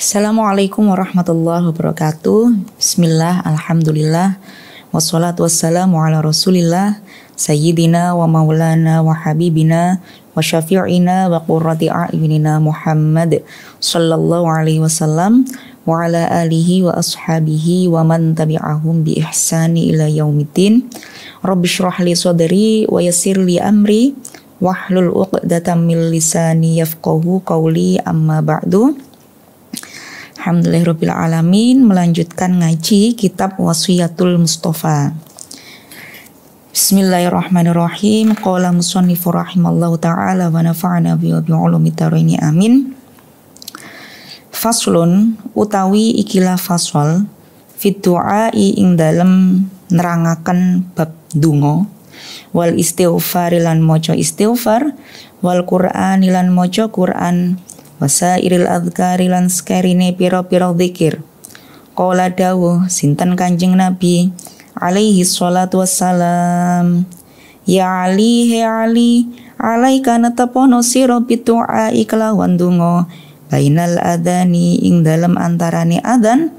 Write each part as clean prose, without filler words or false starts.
Assalamualaikum warahmatullahi wabarakatuh. Bismillah, alhamdulillah, wassalatu wassalamu ala rasulillah Sayyidina wa maulana wa habibina wa syafi'ina wa qurrati a'yunina Muhammad sallallahu alaihi wasallam wa ala alihi wa ashabihi wa man tabi'ahum bi ihsani ila yaumiddin. Rabbi shrah li sadri wa yassir li amri wahlul 'uqdatam min lisani yafqahu qawli, amma ba'du. Alhamdulillahirabbil alamin, melanjutkan ngaji kitab Wasiyatul Mustafa. Bismillahirrahmanirrahim. Qala musannifur rahimallahu ta'ala wa nafa'ana bi ulumi taraini amin. Faslun utawi ikilah fasal fit du'ai ing dalem nerangaken bab donga, wal istighfar lan maca istighfar, wal Qur'an lan maca Qur'an, wasairil adhkari lan sekarine pira-pira zikir. Qala dawuh sinten Kanjeng Nabi alaihi sholatu wassalam, ya Ali, he Ali, alaika natapono sira bidu'a kelawan donga, bainal adani ing dalem antarane adzan,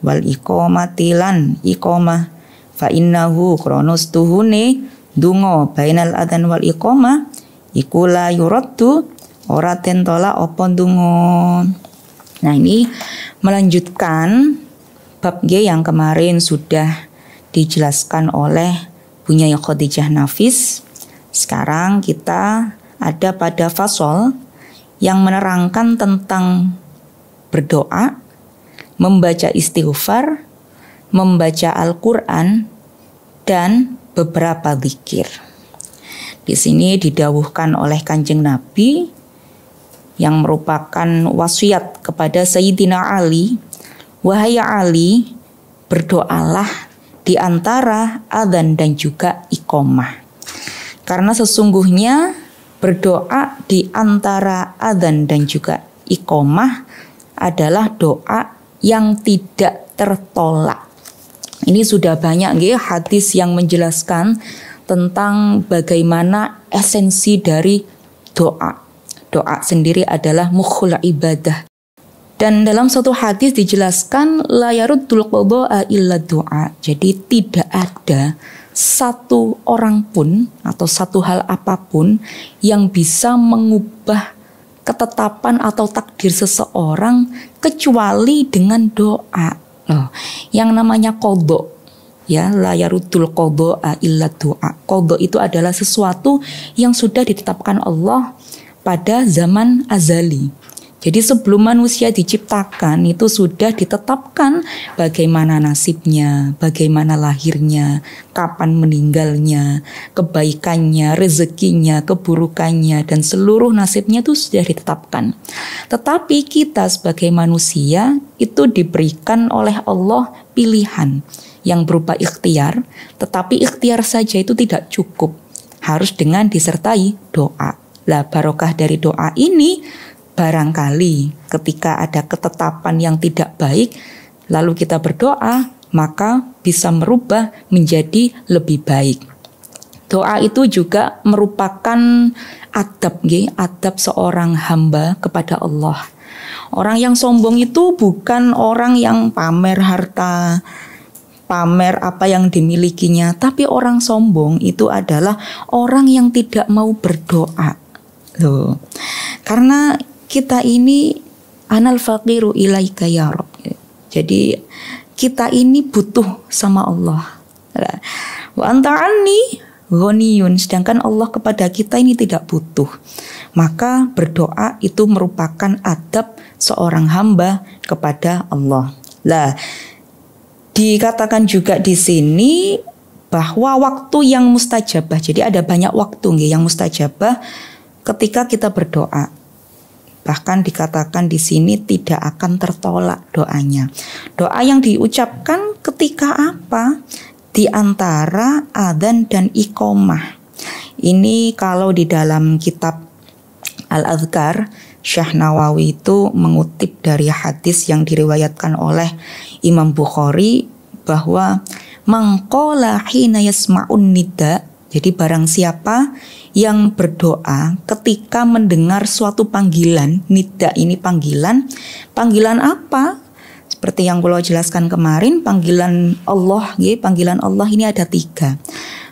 wal iqamati lan iqamah, fa innahu kronos tuhune donga bainal adzan wal iqamah iku la yuraddu ora tentola opo donga. Nah, ini melanjutkan bab G yang kemarin sudah dijelaskan oleh Bunyai Khadijah Nafis. Sekarang kita ada pada fasal yang menerangkan tentang berdoa, membaca istighfar, membaca Al-Quran, dan beberapa zikir. Di sini didawuhkan oleh Kanjeng Nabi yang merupakan wasiat kepada Sayyidina Ali, wahai Ali, berdoalah di antara adzan dan juga iqamah. Karena sesungguhnya berdoa di antara adzan dan juga iqamah adalah doa yang tidak tertolak. Ini sudah banyak hadis yang menjelaskan tentang bagaimana esensi dari doa. Doa sendiri adalah mukhul ibadah. Dan dalam satu hadis dijelaskan la yaruddul qadha'a illa doa. Jadi tidak ada satu orang pun atau satu hal apapun yang bisa mengubah ketetapan atau takdir seseorang kecuali dengan doa. Yang namanya qadha, ya, la yaruddul qadha'a illa doa. Qadha itu adalah sesuatu yang sudah ditetapkan Allah pada zaman azali. Jadi sebelum manusia diciptakan itu sudah ditetapkan bagaimana nasibnya, bagaimana lahirnya, kapan meninggalnya, kebaikannya, rezekinya, keburukannya, dan seluruh nasibnya itu sudah ditetapkan. Tetapi kita sebagai manusia itu diberikan oleh Allah pilihan yang berupa ikhtiar, tetapi ikhtiar saja itu tidak cukup, harus dengan disertai doa. Lah, barokah dari doa ini barangkali ketika ada ketetapan yang tidak baik lalu kita berdoa, maka bisa merubah menjadi lebih baik. Doa itu juga merupakan adab seorang hamba kepada Allah. Orang yang sombong itu bukan orang yang pamer harta, pamer apa yang dimilikinya, tapi orang sombong itu adalah orang yang tidak mau berdoa. Loh, karena kita ini anal faqiru ilaika ya Rabb. Jadi kita ini butuh sama Allah. Wa anta anni ghaniyun, sedangkan Allah kepada kita ini tidak butuh. Maka berdoa itu merupakan adab seorang hamba kepada Allah. Lah, dikatakan juga di sini bahwa waktu yang mustajabah. Jadi ada banyak waktu yang mustajabah ketika kita berdoa. Bahkan dikatakan di sini tidak akan tertolak doanya. Doa yang diucapkan ketika apa? Di antara adzan dan iqamah. Ini kalau di dalam kitab Al-Adhkar, Syekh Nawawi itu mengutip dari hadis yang diriwayatkan oleh Imam Bukhari bahwa man qala hina yasma'un nida Jadi barang siapa yang berdoa ketika mendengar suatu panggilan, nida ini panggilan apa? Seperti yang kalau jelaskan kemarin, panggilan Allah, panggilan Allah ini ada 3.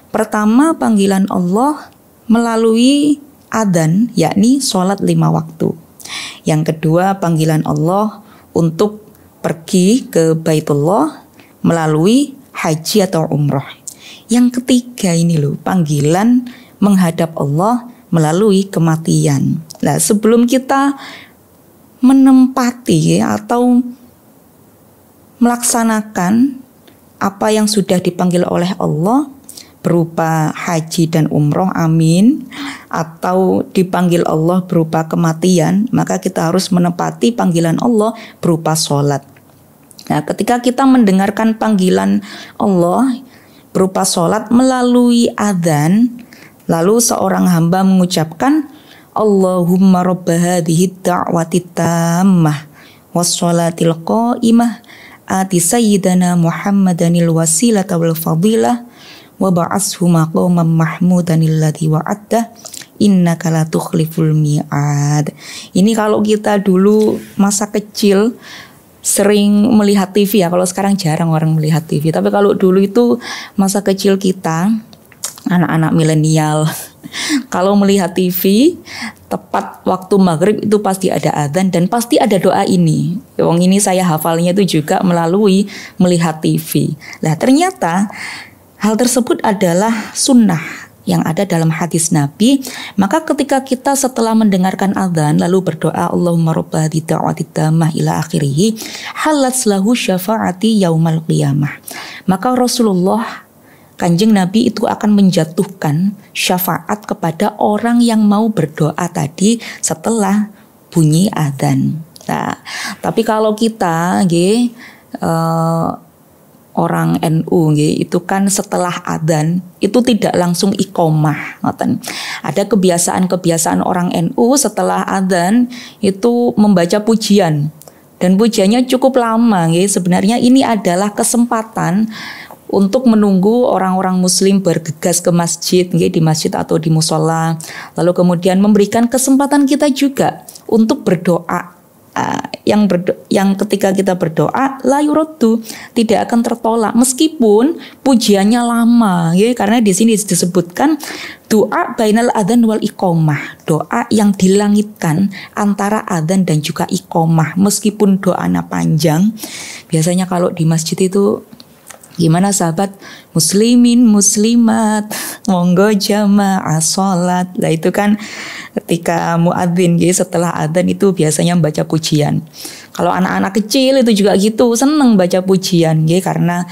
Pertama, panggilan Allah melalui adzan, yakni sholat 5 waktu. Yang kedua, panggilan Allah untuk pergi ke Baitullah melalui haji atau umroh. Yang ketiga ini loh, panggilan menghadap Allah melalui kematian. Nah, sebelum kita menempati atau melaksanakan apa yang sudah dipanggil oleh Allah berupa haji dan umroh, amin, atau dipanggil Allah berupa kematian, maka kita harus menepati panggilan Allah berupa sholat. Nah, ketika kita mendengarkan panggilan Allah berupa sholat melalui adzan, lalu seorang hamba mengucapkan Allahumma rabba hadhihi da'wati tammah wassolatil qa'imah ati sayyidana Muhammadanil wasilata wal fadilah wa ba'ashu maqaman mahmudanil ladzi wa'adta innaka la tukhliful mi'ad. Ini kalau kita dulu masa kecil sering melihat TV ya, kalau sekarang jarang orang melihat TV. Tapi kalau dulu itu masa kecil kita, anak-anak milenial, kalau melihat TV, tepat waktu maghrib itu pasti ada adzan dan pasti ada doa ini. Wong ini saya hafalnya itu juga melalui melihat TV. Nah, ternyata hal tersebut adalah sunnah yang ada dalam hadis Nabi. Maka ketika kita setelah mendengarkan adzan lalu berdoa Allahumma rabba hadhihi da'wati tammah ila akhirih halat lahu syafaati yaumal qiyamah, maka Rasulullah Kanjeng Nabi itu akan menjatuhkan syafaat kepada orang yang mau berdoa tadi setelah bunyi adzan. Nah, tapi kalau kita orang NU itu kan setelah adzan itu tidak langsung iqomah. Ada kebiasaan orang NU setelah adzan itu membaca pujian dan pujiannya cukup lama. Sebenarnya ini adalah kesempatan untuk menunggu orang-orang muslim bergegas ke masjid, di masjid atau di musola, lalu kemudian memberikan kesempatan kita juga untuk berdoa. Yang ketika kita berdoa la yuraddu, tidak akan tertolak meskipun pujiannya lama, karena di sini disebutkan doa bainal adzan wal iqomah, doa yang dilangitkan antara adzan dan juga iqomah, meskipun doanya panjang. Biasanya kalau di masjid itu gimana sahabat? Muslimin muslimat monggo jamaah sholat. Lah itu kan ketika muadzin setelah adzan itu biasanya membaca pujian. Kalau anak-anak kecil itu juga gitu, seneng baca pujian karena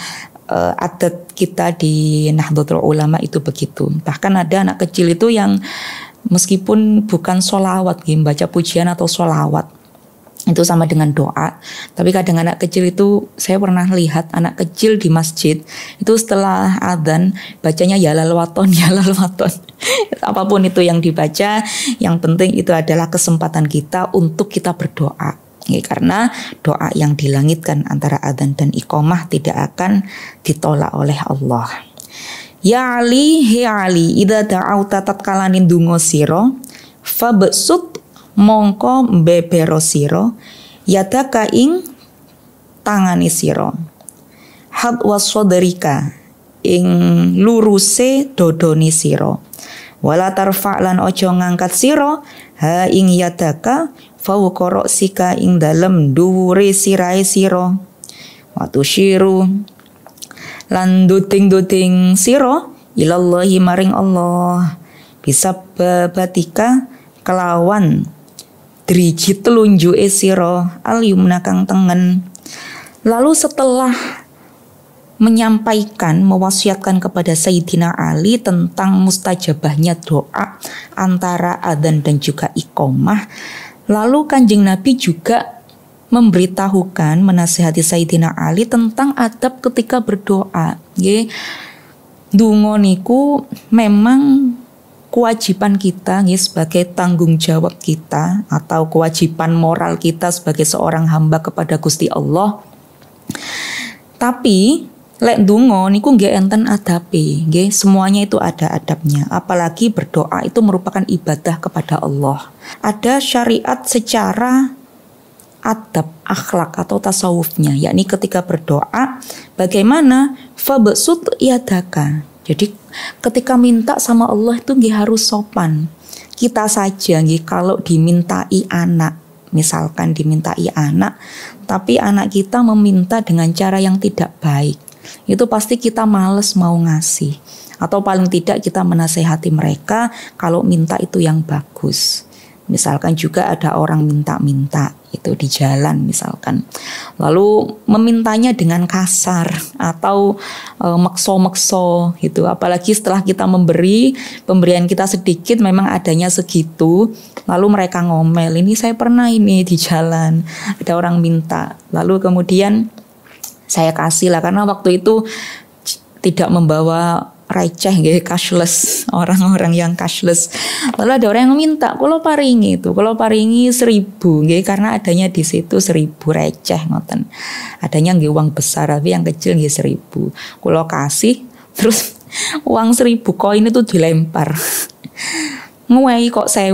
adat kita di Nahdlatul Ulama itu begitu. Bahkan ada anak kecil itu yang meskipun bukan sholawat baca pujian atau sholawat itu sama dengan doa. Tapi kadang anak kecil itu, saya pernah lihat anak kecil di masjid itu setelah adzan bacanya yalal waton. Apapun itu yang dibaca, yang penting itu adalah kesempatan kita untuk kita berdoa. Karena doa yang dilangitkan antara adzan dan iqomah tidak akan ditolak oleh Allah. Ya Ali, he Ali, idza ta'auta tatkalanin dungo sira fabsut mongko mbebero sira yadaka ing tangani sira had wasodrika ing luruse dodoni sira wala tarfa lan ojo ngangkat sira ha ing yadaka fawqa sika ing dalem dhuwure sirahe sira watu syiru lan duting-duting sira ilallahi maring Allah bisa babatika kelawan driji telunjuke sira al yumna kang tengen. Lalu setelah menyampaikan, mewasiatkan kepada Sayyidina Ali tentang mustajabahnya doa antara adzan dan juga iqomah, lalu Kanjeng Nabi juga memberitahukan, menasihati Sayyidina Ali tentang adab ketika berdoa. Donga niku memang kewajiban kita sebagai tanggung jawab kita atau kewajiban moral kita sebagai seorang hamba kepada Gusti Allah. Tapi Lek ndonga niku nggih enten adabe, nggih semuanya itu ada adabnya. Apalagi berdoa itu merupakan ibadah kepada Allah. Ada syariat secara adab, akhlak atau tasawufnya, yakni ketika berdoa bagaimana fabsut yadaka. Jadi ketika minta sama Allah itu nggih harus sopan. Kita saja nggih kalau dimintai anak, misalkan dimintai anak, tapi anak kita meminta dengan cara yang tidak baik, itu pasti kita males mau ngasih. Atau paling tidak kita menasehati mereka kalau minta itu yang bagus. Misalkan juga ada orang minta-minta itu di jalan misalkan, lalu memintanya dengan kasar atau mekso-mekso gitu. Apalagi setelah kita memberi, pemberian kita sedikit, memang adanya segitu, lalu mereka ngomel, ini saya pernah ini di jalan ada orang minta, lalu kemudian saya kasih lah, karena waktu itu tidak membawa receh gitu, cashless, orang-orang yang cashless. Lalu ada orang yang minta, kalau paringi 1.000 gitu, karena adanya di situ 1.000 receh ngoten. Adanya nggih uang besar, tapi yang kecil nggih 1.000. Kalau kasih terus uang 1.000 koin itu dilempar. Nguwei kok 1.000.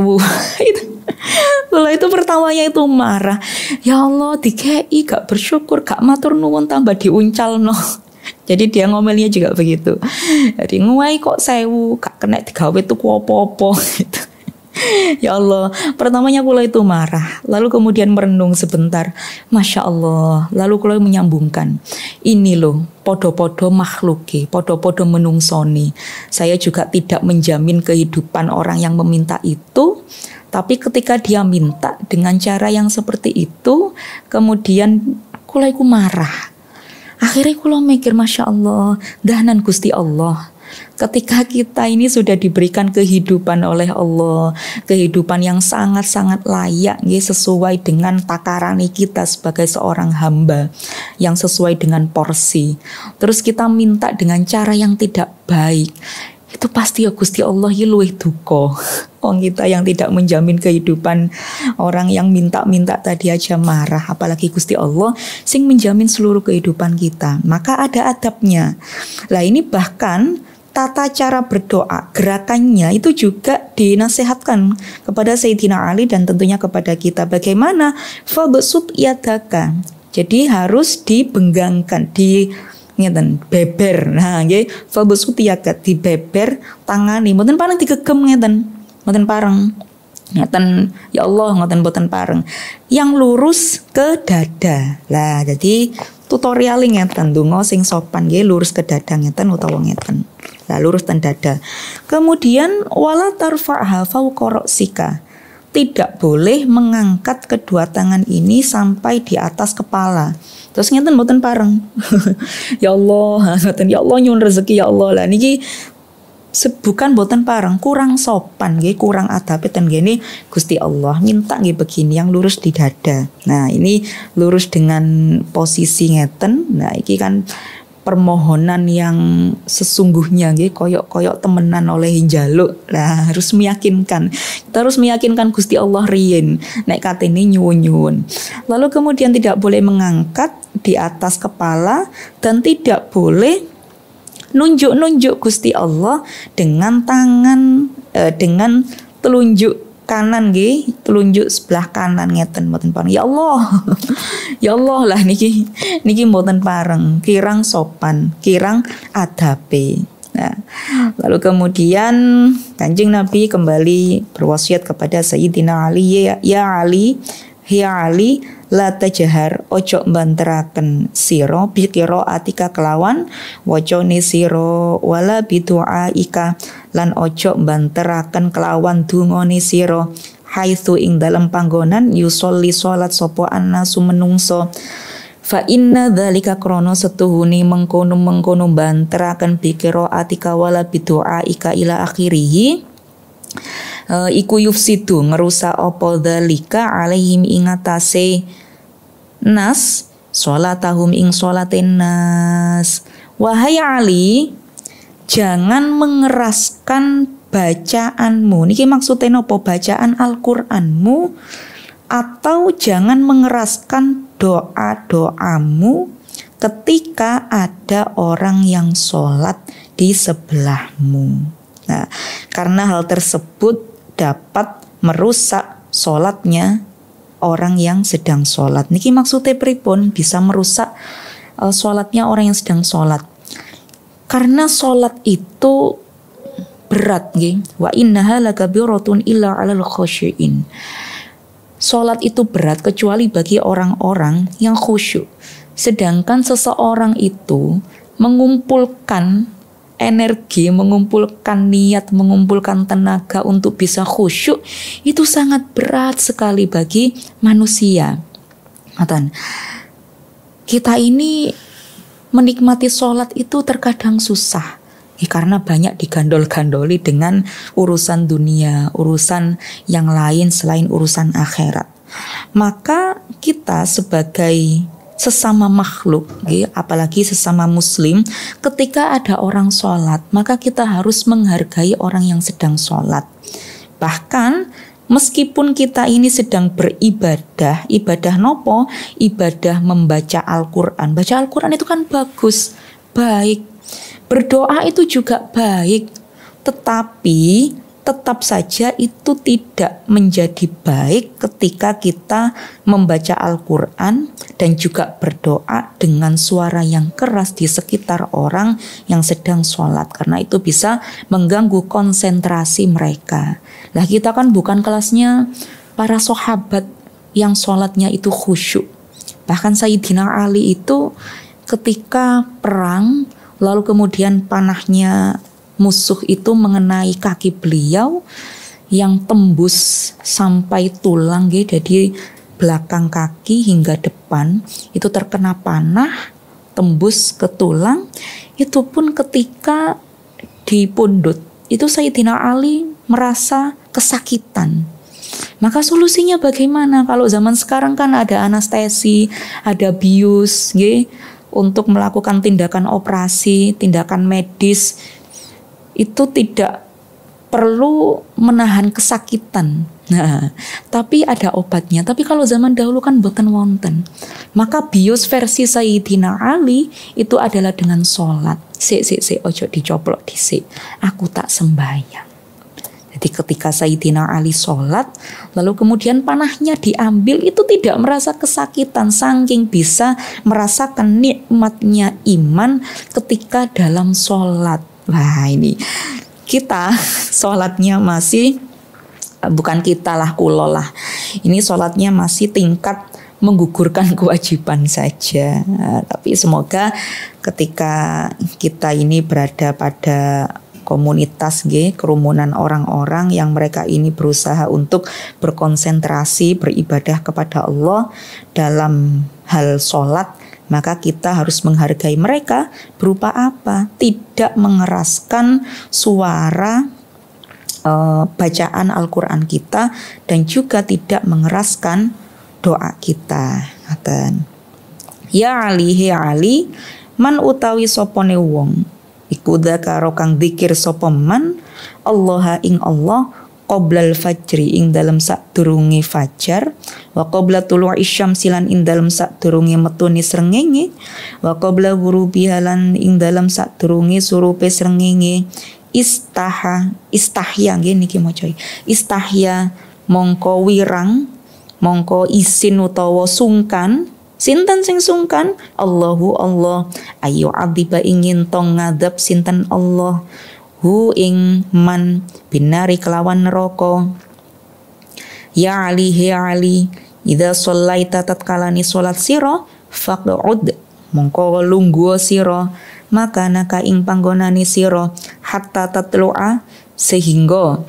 Kalau itu pertamanya itu marah. Ya Allah, dikei gak bersyukur, gak matur nuwun, tambah diuncal no. Jadi dia ngomelnya juga begitu. Jadi nguai kok 1.000, gak kena digawe tuku apa-apa gitu. Ya Allah, pertamanya kula itu marah, lalu kemudian merenung sebentar. Masya Allah, lalu kula menyambungkan, ini loh podo-podo makhluki, podo-podo menungsoni. Saya juga tidak menjamin kehidupan orang yang meminta itu, tapi ketika dia minta dengan cara yang seperti itu, kemudian kula iku marah. Akhirnya kula mikir, Masya Allah, dahanan Gusti Allah. Ketika kita ini sudah diberikan kehidupan oleh Allah, kehidupan yang sangat-sangat layak, sesuai dengan takarani kita sebagai seorang hamba, yang sesuai dengan porsi. Terus kita minta dengan cara yang tidak baik, itu pasti ya Gusti Allah luwih duka. Wong kita yang tidak menjamin kehidupan, orang yang minta-minta tadi aja marah, apalagi Gusti Allah sing menjamin seluruh kehidupan kita. Maka ada adabnya. Lah ini bahkan tata cara berdoa, gerakannya itu juga dinasihatkan kepada Sayyidina Ali dan tentunya kepada kita. Bagaimana fabsut yadaka. Jadi harus dibenggangkan, ngeten beber. Nah nggih, fabsut yadaka, dibeber tangani, mboten pareng digegem ngeten. Ngoten pareng, ngoten ya Allah, ngoten boten pareng, yang lurus ke dada. Lah jadi tutorial ngeten, donga sing sopan nggih lurus ke dada ngeten utawa ngeten. Lah lurus ten dada. Kemudian wala tarfa'ha fawqa ra'sika. Tidak boleh mengangkat kedua tangan ini sampai di atas kepala. Terus ngeten boten pareng. Ya Allah, ngoten ya Allah nyuwun rezeki ya Allah. Lah niki bukan boten pareng, kurang sopan nggih, kurang adab ten gini Gusti Allah minta nggih begini, yang lurus di dada. Nah, ini lurus dengan posisi ngeten. Nah, iki kan permohonan yang sesungguhnya nggih, koyok temenan oleh njaluk. Lah harus meyakinkan. Kita harus meyakinkan Gusti Allah riyin nek katene nyuwun-nyuwun. Lalu kemudian tidak boleh mengangkat di atas kepala dan tidak boleh nunjuk-nunjuk Gusti Allah dengan tangan, dengan telunjuk kanan nggih, telunjuk sebelah kanan ngeten mboten pareng. Ya Allah. Ya Allah lah niki mboten pareng, kirang sopan, kirang adabe. Nah, lalu kemudian Kanjeng Nabi kembali berwasiat kepada Sayyidina Ali, ya Ali, ya Ali, la tajhar, ojo banteraken siro bikiro atika kelawan wacone siro, wala bidu'a ika, lan ojo banteraken kelawan dungone siro, haitsu ing dalam panggonan yusolli salat sapa annasu menungso. Fa inna dzalika krono setuhuni mengkono banteraken bikiro atika wala bidu'a ika ila akhirih. Iku yufsidu ngerusak apa dzalika alaihim ingatase nas sholatahum ing sholatin nas. Wahai Ali, jangan mengeraskan bacaanmu. Niki maksudnya apa? Bacaan Al-Qur'anmu, atau jangan mengeraskan doa-doamu ketika ada orang yang sholat di sebelahmu. Nah, karena hal tersebut dapat merusak sholatnya orang yang sedang sholat. Niki maksudnya pripun bisa merusak sholatnya orang yang sedang sholat. Karena sholat itu berat, nggih. Wa innaha lakabiratun illa 'alal khasyiin. Sholat itu berat kecuali bagi orang-orang yang khusyuk. Sedangkan seseorang itu mengumpulkan energi, mengumpulkan niat, mengumpulkan tenaga untuk bisa khusyuk itu sangat berat sekali bagi manusia. Kita ini menikmati sholat itu terkadang susah. Karena banyak digandol-gandoli dengan urusan dunia, urusan yang lain selain urusan akhirat. Maka kita sebagai sesama makhluk, apalagi sesama muslim, ketika ada orang sholat, maka kita harus menghargai orang yang sedang sholat. Bahkan meskipun kita ini sedang beribadah, ibadah nopo? Ibadah membaca Al-Quran. Baca Al-Quran itu kan bagus, baik. Berdoa itu juga baik, tetapi tetap saja itu tidak menjadi baik ketika kita membaca Al-Quran dan juga berdoa dengan suara yang keras di sekitar orang yang sedang sholat, karena itu bisa mengganggu konsentrasi mereka. Nah, kita kan bukan kelasnya para sahabat yang sholatnya itu khusyuk. Bahkan Sayyidina Ali itu ketika perang, lalu kemudian panahnya musuh itu mengenai kaki beliau yang tembus sampai tulang, jadi belakang kaki hingga depan itu terkena panah, tembus ke tulang. Itu pun ketika dipundut itu Sayyidina Ali merasa kesakitan. Maka solusinya bagaimana? Kalau zaman sekarang kan ada anestesi, ada bius, untuk melakukan tindakan operasi, tindakan medis. Itu tidak perlu menahan kesakitan. Nah, tapi ada obatnya. Tapi kalau zaman dahulu kan boten wonten. Maka bius versi Sayyidina Ali itu adalah dengan sholat. Ojo dicoplok dhisik. Aku tak sembahyang. Jadi ketika Sayyidina Ali sholat, lalu kemudian panahnya diambil, itu tidak merasa kesakitan, saking bisa merasakan nikmatnya iman ketika dalam sholat. Wah, ini kita sholatnya masih, bukan kita lah, kulo lah. Ini sholatnya masih tingkat menggugurkan kewajiban saja. Nah, tapi semoga ketika kita ini berada pada komunitas, kerumunan orang-orang yang mereka ini berusaha untuk berkonsentrasi, beribadah kepada Allah dalam hal sholat, maka kita harus menghargai mereka berupa apa? Tidak mengeraskan suara bacaan Al-Quran kita dan juga tidak mengeraskan doa kita. Ya Ali, ya Ali, man utawi sopone wong iku dzakara kang dzikir sapa man Allah ing Allah qoblal fajri ing dalem sadurunge fajar, wa qobla tulu'i syamsi lan ing dalem sadurunge metune srengenge, wa qobla ghurubi lan ing dalem sadurunge surupe srengenge, istahya nggih niki maca istahya mongko wirang, mongko isin utawa sungkan. Sinten sing sungkan? Allahu Allah ayu adiba ingin tong ngadab sinten Allah hu ing man binari kelawan neraka. Ya Ali, ya Ali, idza shallaita tatkalani salat sira faq'ud mongko lungguh sira maka naka ing panggonane sira hatta tatlu'a sehingga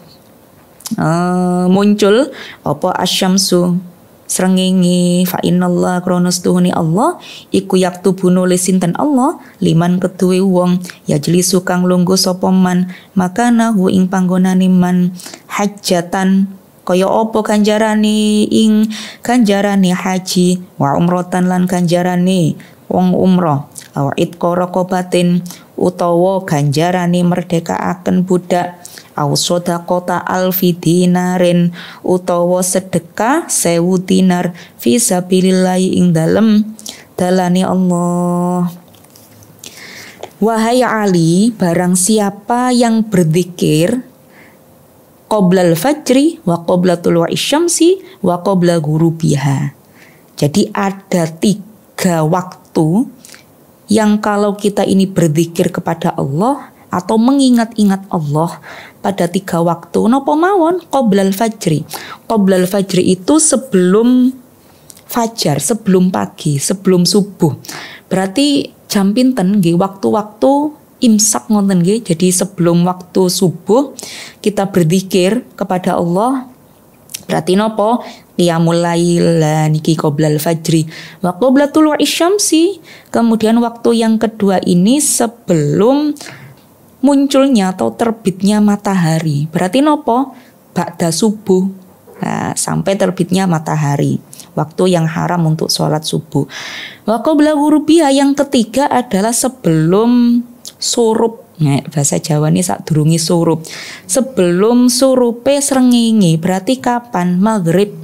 muncul apa asyamsu srengenge. Fa innallaha kronos tuhuni Allah iku yaktubu nulis sinten Allah liman keduwe wong yajlisu kang lungguh sapa man makanahu ing panggonane man hajatan kaya apa ganjarane ing ganjarane haji wa umratan lan ganjarane wong umrah aw itqa raqabatin utawa ganjarane merdekaaken budak aw sodaqota alfi dinarin utawa sedekah 1000 dinar fi sabilillah ing dalem Dalani Allah. Wahai Ali, barang siapa yang berzikir qoblal fajri wa qobla tulu'i syamsi wa qobla ghurubiha. Jadi ada 3 waktu yang kalau kita ini berzikir kepada Allah atau mengingat-ingat Allah pada 3 waktu napa mawon qoblal fajri. Qoblal fajri itu sebelum fajar, sebelum pagi, sebelum subuh. Berarti jam pinten nggih, waktu-waktu imsak ngoten nggih. Jadi sebelum waktu subuh kita berzikir kepada Allah. Berarti nopo? Qiyamul lail niki qoblal fajri wa qobla tulu'i syamsi. Kemudian waktu yang kedua ini sebelum munculnya atau terbitnya matahari. Berarti nopo? Ba'da subuh. Nah, sampai terbitnya matahari. Waktu yang haram untuk sholat subuh. Wa qobla ghurubiha yang ketiga adalah sebelum surup. Nah, bahasa Jawa ini sadurunge surup. Sebelum surupe srengenge, berarti kapan? Maghrib.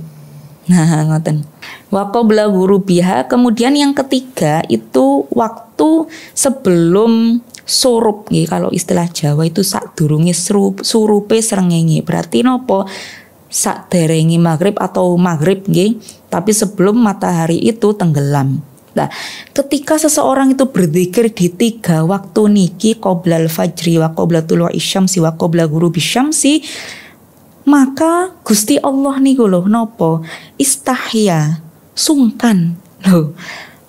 Nah, ngoten. Wa qobla ghurubiha. Kemudian yang ketiga itu waktu sebelum surup. Kalau istilah Jawa itu sadurunge surupe srengenge. Berarti nopo? Saderenge maghrib atau maghrib nggih, tapi sebelum matahari itu tenggelam. Nah, ketika seseorang itu berzikir di 3 waktu niki qoblal fajri wa qobla tulu'i syamsi wa qobla ghurubi syamsi, maka Gusti Allah niku lho napa? Istahya, sungkan. Loh,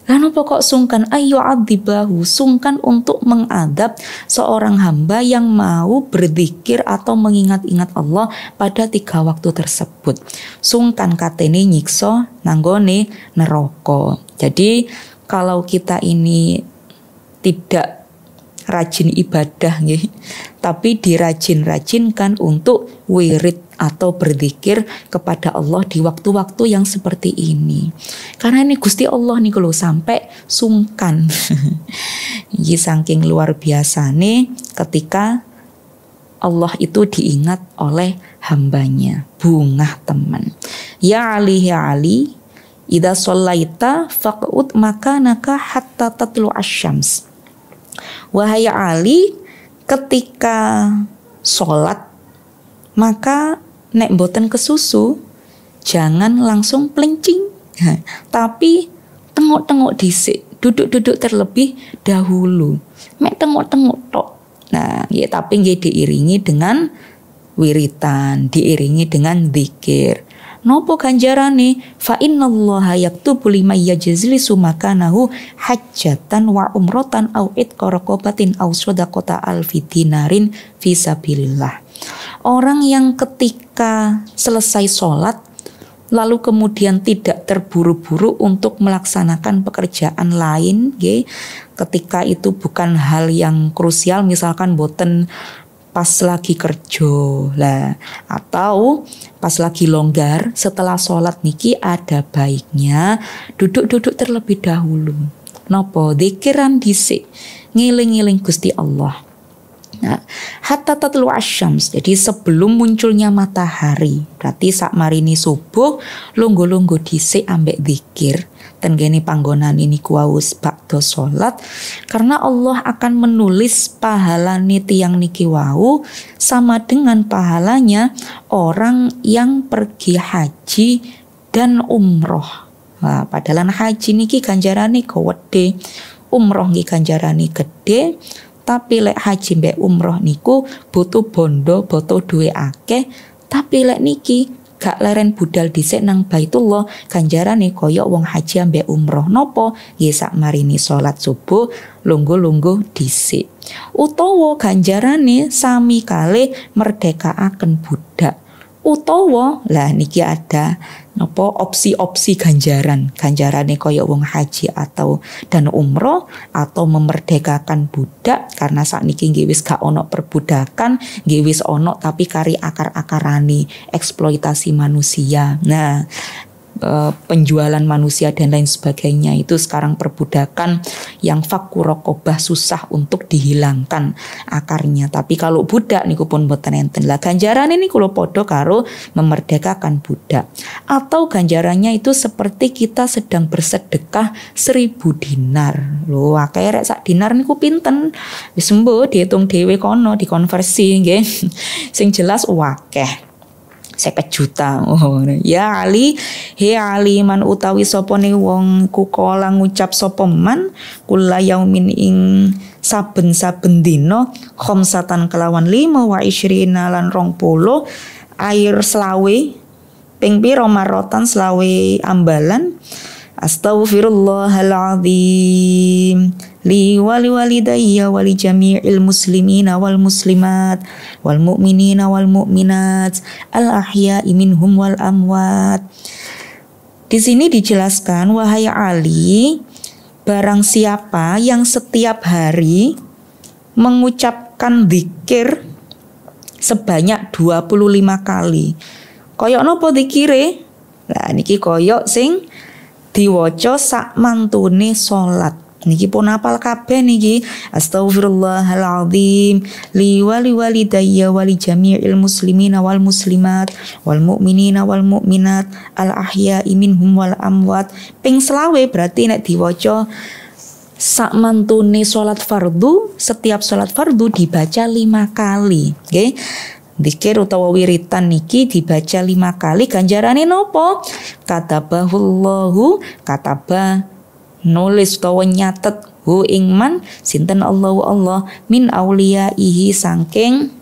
lah napa kok sungkan? Ayu adzibahu, sungkan untuk mengadab seorang hamba yang mau berzikir atau mengingat-ingat Allah pada 3 waktu tersebut. Sungkan katene nyiksa nanggone neraka. Jadi kalau kita ini tidak rajin ibadah nggih, tapi dirajin-rajinkan untuk wirid atau berzikir kepada Allah di waktu-waktu yang seperti ini. Karena ini Gusti Allah nih kalau sampai sungkan. Ini saking luar biasa nih ketika Allah itu diingat oleh hambanya. Bungah teman. Ya Ali, idza shallaita faq'ud makanaka hatta tatlu asy-syams. Wahai Ali, ketika sholat maka nek mboten kesusu jangan langsung plencing, tapi tengok-tengok dhisik, duduk-duduk terlebih dahulu. Mek tengok-tengok tok. Nah, ya tapi nggih diiringi dengan wiritan, diiringi dengan zikir. Nopo ganjarane? Fa innallaha yaktubu liman yajzilisu makanahu hajjatan wa umratan au itqa raqabatin au shadaqata alfi dinarin fisabilillah. Orang yang ketika selesai sholat lalu kemudian tidak terburu-buru untuk melaksanakan pekerjaan lain, ketika itu bukan hal yang krusial, misalkan boten pas lagi kerja lah, atau pas lagi longgar setelah sholat niki ada baiknya duduk-duduk terlebih dahulu. Nopo dzikiran dhisik, ngiling-ngiling Gusti Allah. Nah, hatta tatlu asyams, jadi sebelum munculnya matahari. Berarti sak marini subuh lungguh-lungguh dhisik ambek zikir ten gene panggonan ini kuwaus bakdo salat, karena Allah akan menulis pahalane tiyang niki wau sama dengan pahalanya orang yang pergi haji dan umroh. Nah, padahal haji niki ganjarane gede, umroh niki ganjarane gede. Tapi lek haji mbek umroh niku butuh bondo, butuh duwe akeh. Tapi lek niki gak leren budal dhisik nang Baitullah, ganjarane kaya wong haji ambek umroh. Nopo? Nggih sak marini salat subuh lungguh-lungguh dhisik. Utawa ganjarane sami kalih merdekaaken budak. Utawa lah niki ada napa opsi-opsi ganjarane kaya wong haji atau dan umroh atau memerdekakan budak, karena sakniki nggih wis gak ono perbudakan, nggih wis ono tapi kari akar-akarane eksploitasi manusia. Nah, penjualan manusia dan lain sebagainya. Itu sekarang perbudakan yang fakku rokobah, susah untuk dihilangkan akarnya. Tapi kalau budak niku pun boten enten. Lah ganjaran ini kalau podo karo memerdekakan budak. Atau ganjarannya itu seperti kita sedang bersedekah 1000 dinar. Loh akeh rek sak dinar niku pinten? Wis mbo dihitung dhewe kono dikonversi nggih. Sing jelas akeh. 50 juta. Oh, ya Ali, he Ali man utawi sapa ne wong kukola ngucap sapa man kula yaumin ing saben-saben dina khamsatan kelawan 5 wa isyrina lan 20 air selawe ping pira marotan selawe ambalan astaghfirullahaladzim li wali walidayya wali jami'il muslimina wal muslimat wal mu'minina wal mu'minat al ahya'i minhum wal amwat. Di sini dijelaskan, wahai Ali, barang siapa yang setiap hari mengucapkan zikir sebanyak 25 kali. Koyok nopo zikire? Lah niki koyok sing diwaca sak mantune salat. Niki pun apal kabeh niki. Astaghfirullahaladzim li wali walidayya wali jami'il muslimina wal muslimat wal mu'minina wal mu'minat al ahya'i minhum wal amwat. Ping selawe berarti nek diwaca sak mantune salat fardu, setiap salat fardu dibaca 5 kali. Nggih. Dzikir utawa wiritan niki dibaca 5 kali, ganjarane nopo? Katabahullahu, kataba nulis utawa nyatet hu ingman sinten Allah min auliyaihi saking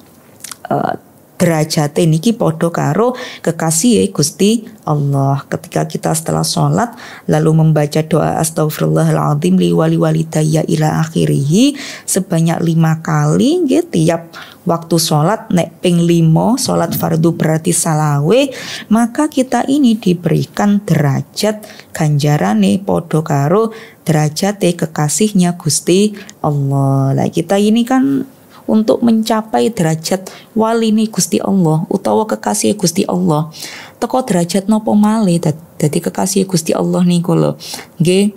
derajate niki padha karo kekasih Gusti Allah. Ketika kita setelah sholat lalu membaca doa astaghfirullahaladzim li wali walidayya ila akhirih sebanyak 5 kali nggih tiap waktu sholat. Nek ping 5 sholat fardu berarti salawe, maka kita ini diberikan derajat ganjarane padha karo derajate kekasihnya Gusti Allah. Lah kita ini kan untuk mencapai derajat wali ni Gusti Allah utawa kekasih Gusti Allah. Teko derajat nopo malih dadi kekasih Gusti Allah niku lho. Nggih.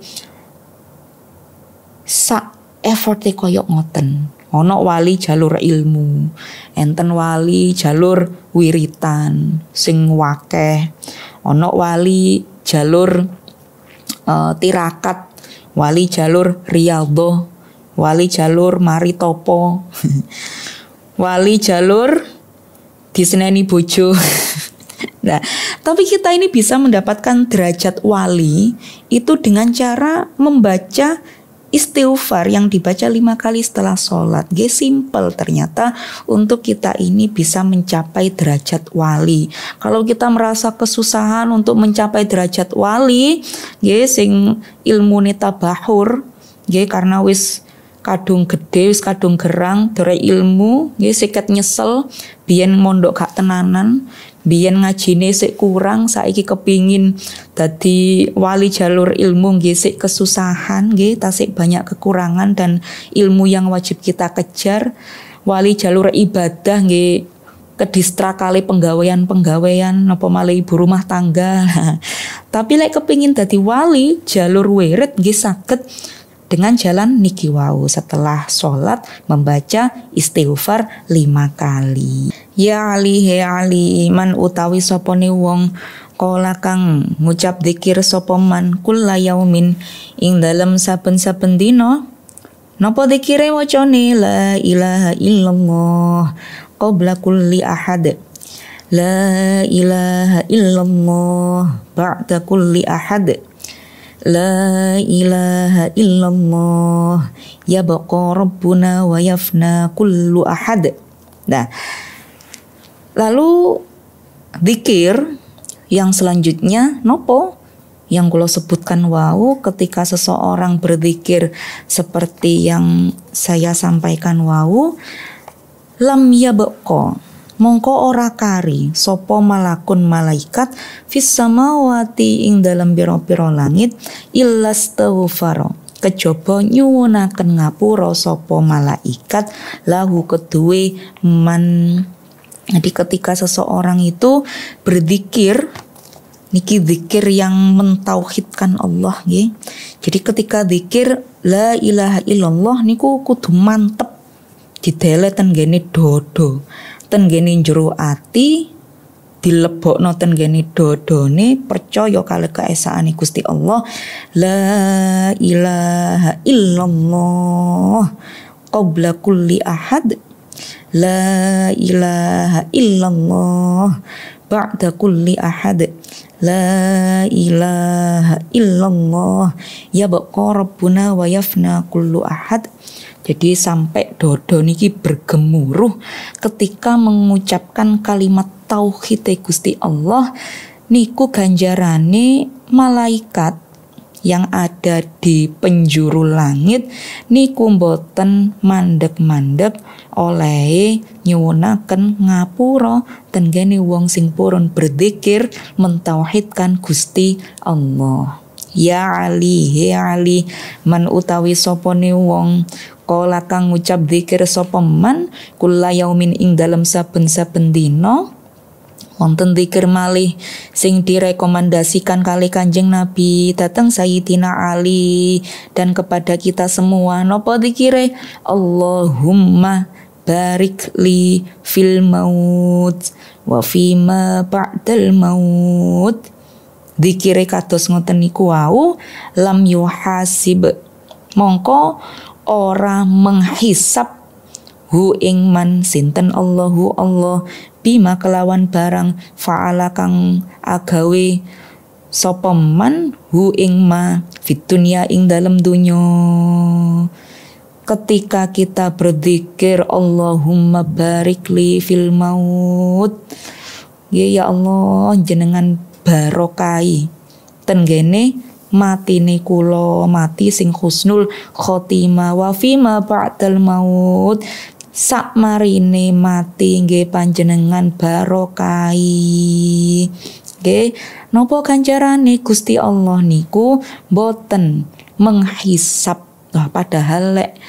Sak efforte koyok ngoten. Ono wali jalur ilmu, enten wali jalur wiritan sing wakeh. Ono wali jalur tirakat, wali jalur riyadhah, wali jalur mari topo, wali jalur diseneni bojo. Nah, tapi kita ini bisa mendapatkan derajat wali itu dengan cara membaca istighfar yang dibaca 5 kali setelah sholat. Nggih simple ternyata untuk kita ini bisa mencapai derajat wali. Kalau kita merasa kesusahan untuk mencapai derajat wali, nggih sing ilmune tabahur, nggih karena wis kadung gede, wis kadung gerang, dore ilmu, nggih siket nyesel, biyen mondok gak tenanan, biyen ngajine sik kurang, saiki kepingin dadi wali jalur ilmu nggih sik kesusahan, nggih tasik banyak kekurangan dan ilmu yang wajib kita kejar. Wali jalur ibadah nggih kedistra kali penggawean napa malih ibu rumah tangga. Tapi lek kepingin dadi wali jalur wirid nggih saged dengan jalan niki wau setelah sholat membaca istighfar 5 kali. Ya Ali, he Ali, man utawi sopone wong kola kang ngucap dzikir sapa man kulla yaumin ing dalem saben-saben dina. Napa dzikire wacane la ilaha illallah qabla kulli ahad. La ilaha illallah ba'da kulli ahad. La ilaha illallah yabqa rabbuna wa yafna kullu ahad. Nah, lalu zikir yang selanjutnya nopo? Yang kula sebutkan wau, ketika seseorang berzikir seperti yang saya sampaikan wau, lam yabqa, mongko ora kari sapa malakun malaikat fis samawati ing dalam pira-pira langit illastaghfara kejaba nyuwunaken ngapura sapa malaikat lahu keduwe man. Jadi ketika seseorang itu berzikir niki zikir yang mentauhidkan Allah nggih. Jadi ketika zikir la ilaha illallah niku kudu mantep didele ten gene dodo, ten gene jero ati, dilebokno ten gene dodone percaya kali keesaane Gusti Allah. La ilaha illallah qabla kulli ahad, la ilaha illallah ba'da kulli ahad, la ilaha illallah yabqa rabbuna wa yafna kullu ahad. Jadi sampai dodo niki bergemuruh ketika mengucapkan kalimat tauhid Gusti Allah niku ganjarane malaikat yang ada di penjuru langit niku mboten mandeg-mandeg oleh nyuwunaken ngapura tenggene wong sing purun berzikir mentauhidkan Gusti Allah. Ya Ali man utawi sopone wong kala kang ngucap zikir sapa man kula yaumin ing dalem saben-saben dina wonten zikir malih sing direkomendasikan kali Kanjeng Nabi datang Sayyidina Ali dan kepada kita semua. Napa zikire? Allahumma barik li fil maut wa fima ba'dal maut. Zikire kados ngoten niku wau lam yuhasib mongko ora menghisap hu ing man sinten Allahu Allah bima kelawan barang fa'ala kang agawe sapa man hu ing ma fit dunya ing dalem dunya. Ketika kita berzikir Allahumma barik li fil maut, ya Allah jenengan barokai tenggene matine kula mati sing husnul khotimah wa fima ba'dal maut sak marine mati nggih panjenengan barokai nggih. Napa ganjarane Gusti Allah niku boten menghisap. Padahal lek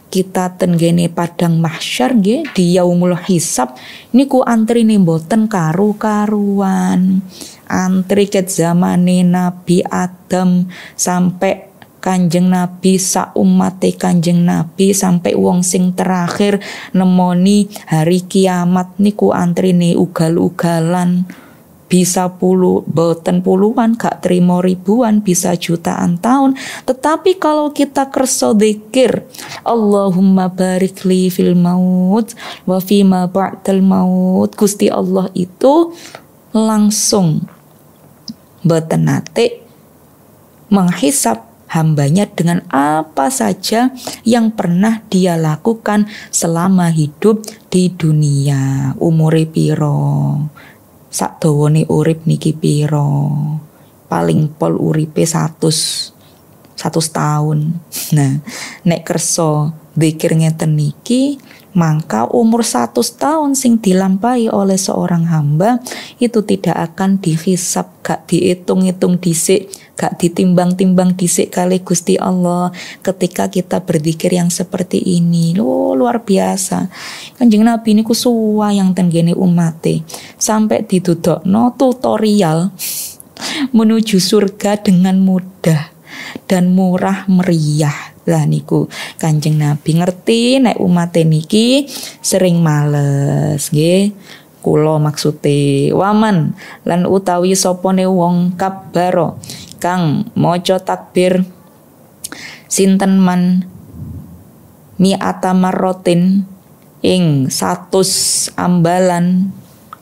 kita tenggene padang mahsyar nggih di yaumul hisab niku antrine mboten karu-karuan. Antri ket zamane Nabi Adam sampai Kanjeng Nabi sak umate Kanjeng Nabi sampai wong sing terakhir nemoni hari kiamat niku antrine ugal-ugalan. Bisa boten puluhan, gak terima ribuan, bisa jutaan tahun. Tetapi kalau kita kerso dzikir Allahumma barik li fil maut wa fima ba'dal maut, Gusti Allah itu langsung boten nate menghisap hambanya dengan apa saja yang pernah dia lakukan selama hidup di dunia. Umure piro, sak dawane urip niki piro, paling pol uripe 100 tahun. Nah, nek kerso dzikir ngeten niki, maka umur 100 tahun sing dilampahi oleh seorang hamba itu tidak akan dihisap, gak dihitung-hitung dhisik, gak ditimbang-timbang dhisik kali Gusti Allah ketika kita berzikir yang seperti ini. Luar biasa. Kanjeng Nabi niku suwayang tenggene umate sampai ditudokno tutorial menuju surga dengan mudah dan murah meriah. Lah niku Kanjeng Nabi ngerti nek umate niki sering males nggih. Kula maksude waman lan utawi sapane wong kabbaro kang maca takbir sinten man mi'ata marrotin ing 100 ambalan.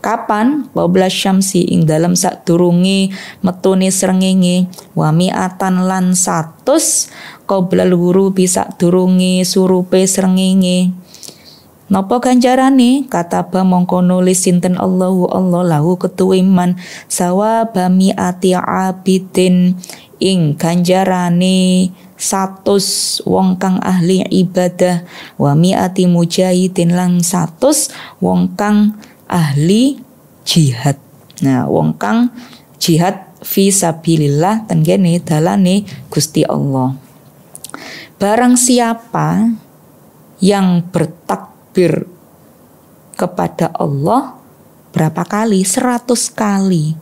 Kapan? Wabla syamsi ing dalam sadurunge metune srengenge, wa mi'atan lan 100 qoblal ghurubi sadurunge surupe srengenge. Napa ganjarane? Kataba mongko nulis sinten Allahu Allah lahu ketuwe man sawaba mi'ati abidin ing ganjarane 100 wong kang ahli ibadah, wa mi'ati mujahidin lan 100 wong kang ahli jihad. Nah, wong kang jihad fi sabilillah tenggene dalane Gusti Allah. Barang siapa yang bertakbir kepada Allah berapa kali? 100 kali.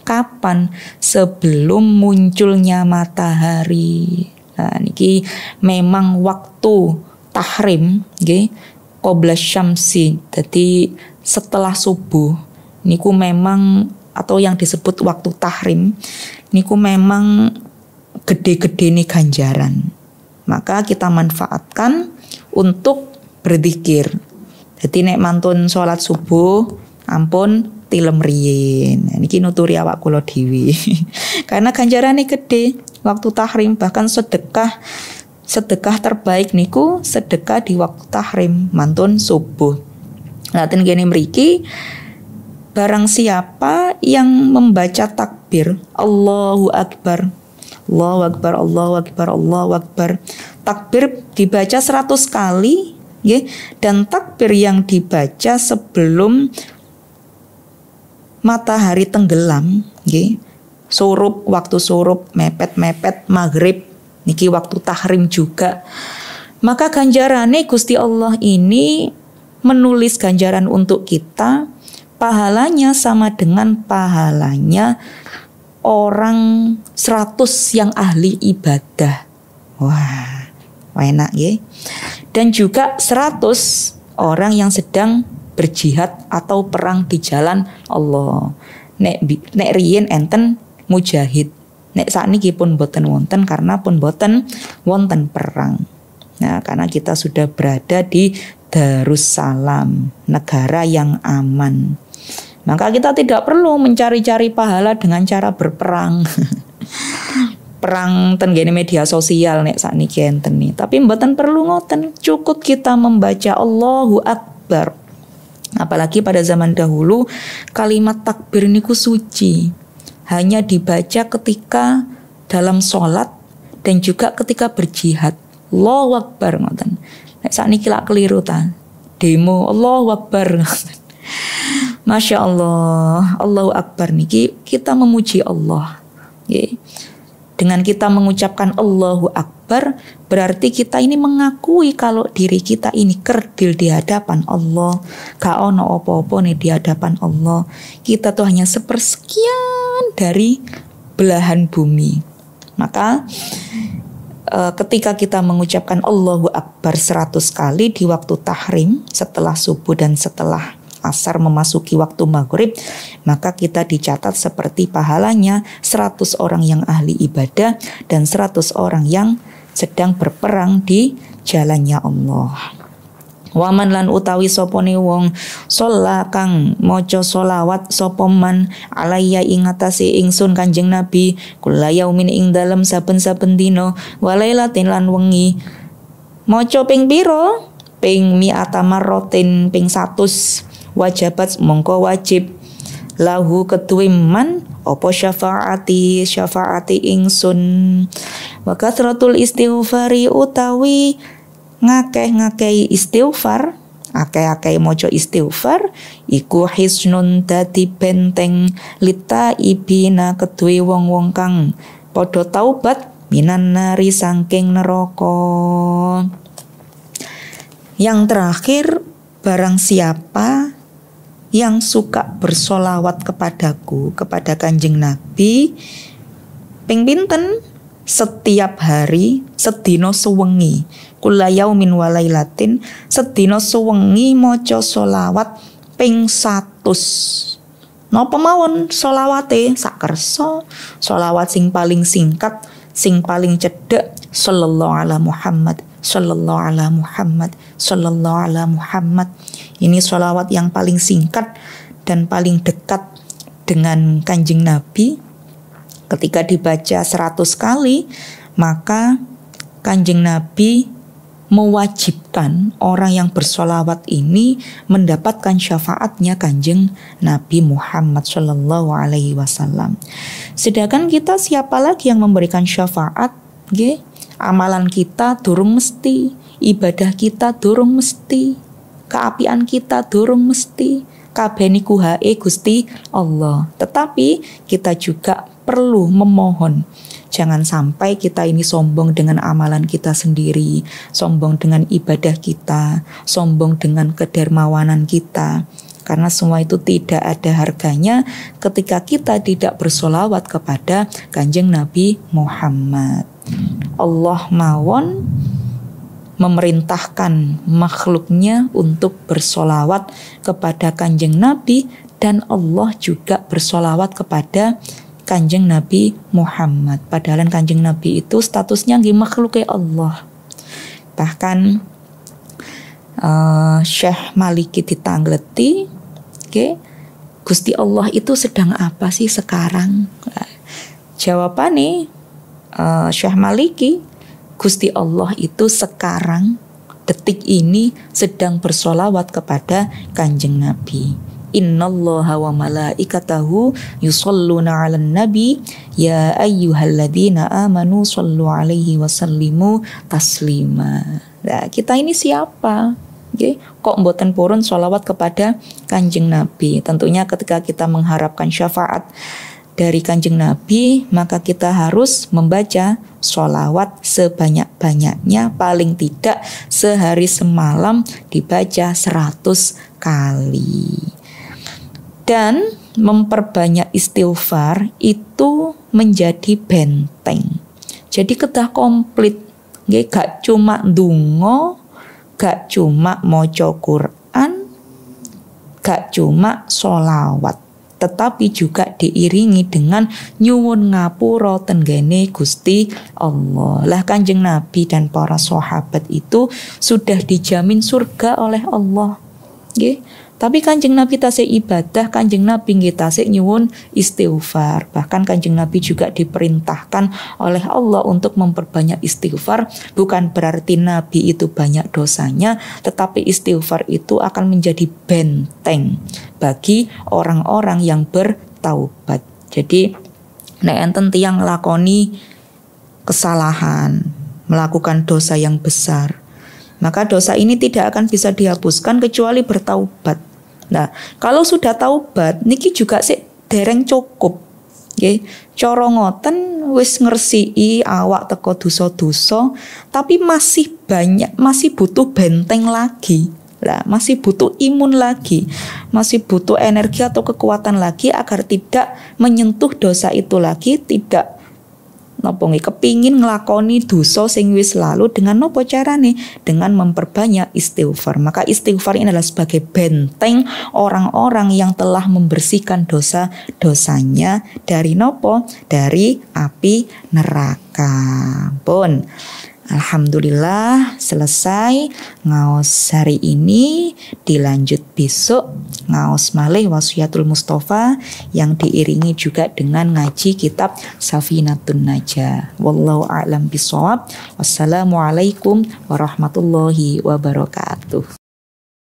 Kapan? Sebelum munculnya matahari. Nah, niki memang waktu tahrim nggih qabla syamsi. Jadi setelah subuh niku memang, atau yang disebut waktu tahrim niku memang gede-gede nih ganjaran. Maka kita manfaatkan untuk berzikir. Jadi nek mantun sholat subuh ampun tilem riyin. Niki nuturi awak kula dhewe. Karena ganjarane gede waktu tahrim, bahkan sedekah terbaik niku sedekah di waktu tahrim mantun subuh. Laten gene mriki, barang siapa yang membaca takbir Allahu Akbar, Allahu Akbar, Allahu Akbar, Allahu Akbar, takbir dibaca 100 kali, ya, dan takbir yang dibaca sebelum matahari tenggelam, ya, surup, waktu surup, mepet-mepet, maghrib, niki waktu tahrim juga. Maka ganjarane Gusti Allah ini menulis ganjaran untuk kita, pahalanya sama dengan pahalanya orang 100 yang ahli ibadah. Wah, enak ya. Dan juga 100 orang yang sedang berjihad atau perang di jalan Allah. Nek riyen enten mujahid. Nek sakniki pun boten wonten karena pun boten wonten perang. Nah, karena kita sudah berada di Darussalam, negara yang aman. Maka kita tidak perlu mencari-cari pahala dengan cara berperang. Perang ten gene media sosial nek sakniki enten nih. Tapi mboten perlu ngoten, cukup kita membaca Allahu Akbar. Apalagi pada zaman dahulu kalimat takbir niku suci. Hanya dibaca ketika dalam sholat dan juga ketika berjihad. Allahu Akbar ngoten. Nek sakniki lak keliru ta. Demo Allahu Akbar. Masya Allah, Allahu Akbar niki kita memuji Allah. Dengan kita mengucapkan Allahu Akbar, berarti kita ini mengakui kalau diri kita ini kerdil di hadapan Allah. Gak ono opo-opo nih di hadapan Allah. Kita tuh hanya sepersekian dari belahan bumi. Maka ketika kita mengucapkan Allahu Akbar 100 kali di waktu tahrim, setelah subuh dan setelah asar memasuki waktu maghrib, maka kita dicatat seperti pahalanya 100 orang yang ahli ibadah dan 100 orang yang sedang berperang di jalannya Allah. Waman lan utawi sopone wong sholla kang maca sholawat sapa man alaiya ing atase ingsun Kanjeng Nabi kula yaumin ing dalem saben-saben dina walailatin lan wengi maca ping pira ping mi'ata marratin ping 100 wajabat mongko wajib lahu ketuwe man apa syafaati ingsun wa kathratul istighfari utawi ngakeh-ngakeh istighfar, akeh-akeh maca istighfar iku hisnun dadi benteng lita ibina keduwe wong-wong kang padha taubat minan nari saking neraka. Yang terakhir, barang siapa yang suka bersolawat kepadaku, kepada Kanjeng Nabi, ping pinten setiap hari sedina sewengi kula yaumin walailatin sedina sewengi maca solawat ping 100. Napa mawon solawate sakersa, solawat sing paling singkat, sing paling cedhek sallallahu ala Muhammad, sallallahu ala Muhammad, sallallahu ala Muhammad. Ini solawat yang paling singkat dan paling dekat dengan Kanjeng Nabi. Ketika dibaca 100 kali, maka Kanjeng Nabi mewajibkan orang yang bersolawat ini mendapatkan syafaatnya Kanjeng Nabi Muhammad Sallallahu Alaihi Wasallam. Sedangkan kita siapa lagi yang memberikan syafaat? Amalan kita durung mesti, ibadah kita durung mesti, keapian kita durung mesti, kabeh niku hae Gusti Allah. Tetapi kita juga perlu memohon, jangan sampai kita ini sombong dengan amalan kita sendiri, sombong dengan ibadah kita, sombong dengan kedermawanan kita. Karena semua itu tidak ada harganya ketika kita tidak bersolawat kepada Kanjeng Nabi Muhammad. Allah mawon memerintahkan makhluknya untuk bersolawat kepada Kanjeng Nabi, dan Allah juga bersolawat kepada Kanjeng Nabi Muhammad. Padahal Kanjeng Nabi itu statusnya nggih makhluknya Allah. Bahkan Syekh Maliki ditangleti, Gusti Allah itu sedang apa sih sekarang? Jawabannya Syekh Maliki, Gusti Allah itu sekarang detik ini sedang bersolawat kepada Kanjeng Nabi. Innallaha wa malaikatahu yusholluna 'alan nabi ya ayyuhalladzina amanu shollu 'alaihi wa sallimu taslima. Nah, kita ini siapa? Kok mboten purun sholawat kepada Kanjeng Nabi? Tentunya ketika kita mengharapkan syafaat dari Kanjeng Nabi, maka kita harus membaca sholawat sebanyak-banyaknya, paling tidak sehari semalam dibaca 100 kali. Dan memperbanyak istighfar itu menjadi benteng. Jadi kedah komplit, gak cuma ndonga, gak cuma maca Quran, gak cuma sholawat, tetapi juga diiringi dengan nyuwun ngapura tenggene Gusti Allah. Lah Kanjeng Nabi dan para sahabat itu sudah dijamin surga oleh Allah. Tapi Kanjeng Nabi tasik ibadah, Kanjeng Nabi nggih tasik nyuwun istighfar. Bahkan Kanjeng Nabi juga diperintahkan oleh Allah untuk memperbanyak istighfar. Bukan berarti Nabi itu banyak dosanya, tetapi istighfar itu akan menjadi benteng bagi orang-orang yang bertaubat. Jadi nek enten tiyang nglakoni kesalahan, melakukan dosa yang besar, maka dosa ini tidak akan bisa dihapuskan kecuali bertaubat. Nah, kalau sudah taubat niki juga sih dereng cukup. Cara ngoten wis ngresiki awak teko dosa-dosa, tapi masih butuh benteng lagi. Lah, masih butuh imun lagi, masih butuh energi atau kekuatan lagi agar tidak menyentuh dosa itu lagi, tidak kepingin nglakoni dosa sing wis lalu. Dengan nopo carane? Dengan memperbanyak istighfar. Maka istighfar ini adalah sebagai benteng orang-orang yang telah membersihkan dosa-dosanya dari nopo? Dari api neraka. Pun alhamdulillah selesai ngaos hari ini, dilanjut besok ngaos malih Wasiyatul Mustafa yang diiringi juga dengan ngaji kitab Safinatun Najah. Wallahu a'lam bishawab. Wassalamualaikum warahmatullahi wabarakatuh.